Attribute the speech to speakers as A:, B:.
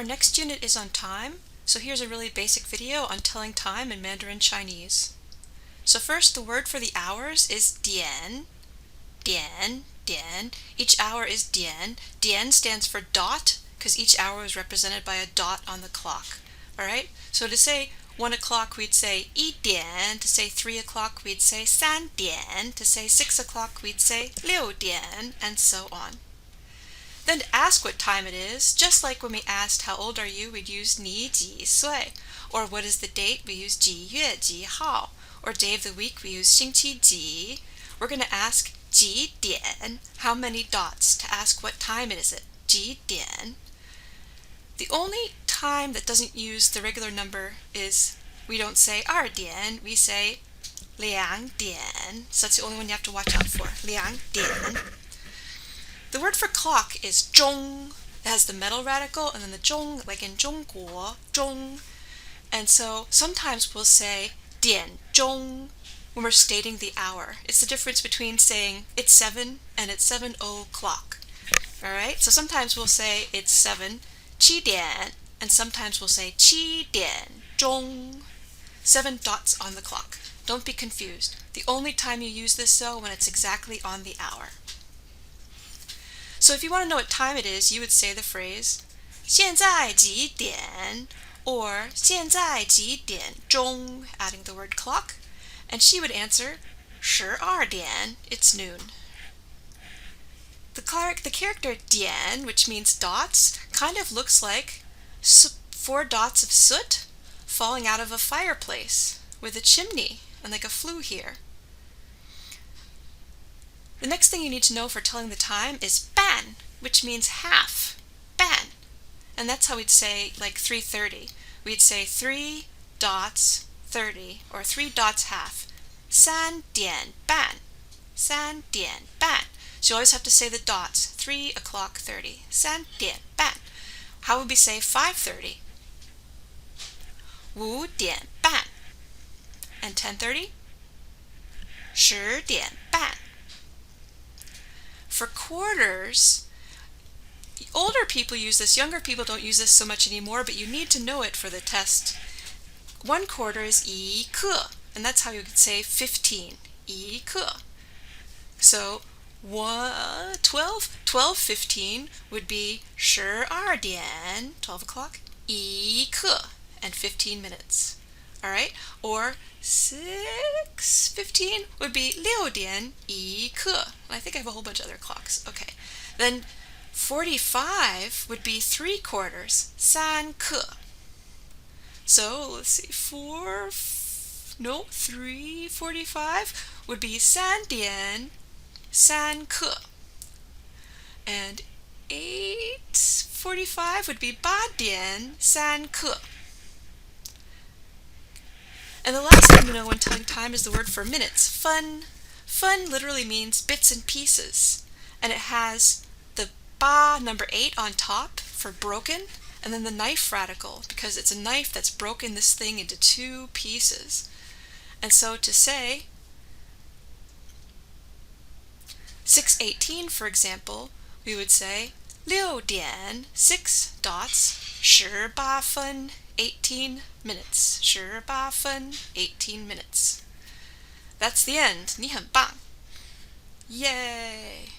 A: Our next unit is on time, so here's a really basic video on telling time in Mandarin Chinese. So first, the word for the hours is dian, dian, dian. Each hour is dian. Dian stands for dot, because each hour is represented by a dot on the clock. Alright, so to say 1 o'clock we'd say 一点, to say 3 o'clock we'd say 3点, to say 6 o'clock we'd say 6点, and so on. Then to ask what time it is, just like when we asked how old are you, we'd use 你几岁, or what is the date, we use 几月几号, or day of the week, we use 星期几. We're going to ask 几点, how many dots, to ask what time it is. 几点. The only time that doesn't use the regular number is we don't say 2点, we say 2点. So that's the only one you have to watch out for. 2点. The word for clock is 钟. It has the metal radical and then the 钟, like in 中国, 钟. And so sometimes we'll say 点钟 when we're stating the hour. It's the difference between saying it's 7 and it's 7 o'clock. Alright, so sometimes we'll say it's 7, 七点, and sometimes we'll say 七点钟. 7 dots on the clock. Don't be confused. The only time you use this though when it's exactly on the hour. So if you want to know what time it is, you would say the phrase 现在几点 or 现在几点钟, adding the word clock, and she would answer 12点, it's noon. The character 点, which means dots, kind of looks like 4 dots of soot falling out of a fireplace with a chimney and like a flue here. The next thing you need to know for telling the time is 半, which means half, 半. And that's how we'd say like 3:30. We'd say 3 dots 30, or 3 dots half. 3点半, 3点半. So you always have to say the dots, 3 o'clock 30, 3点半. How would we say 5:30? 5点半. And 10:30? 10点半. For quarters, older people use this, younger people don't use this so much anymore, but you need to know it for the test. 1 quarter is 一克, and that's how you could say 15, 一克. So 12:15 would be 12点, 12 o'clock, 一克, and 15 minutes. Alright? Or 6:15 would be 6点一克. I think I have a whole bunch of other clocks. Okay. Then 45 would be 3 quarters, 3克. So let's see, 3:45 would be 3点3克. And 8:45 would be 8点3克. And the last thing you know when telling time is the word for minutes, 分. 分literally means bits and pieces. And it has the ba number 8 on top for broken, and then the knife radical, because it's a knife that's broken this thing into 2 pieces. And so to say 6:18, for example, we would say 6点 6 dots 18分 18 minutes. 18分 18 minutes. That's the end. 你很棒. Yay!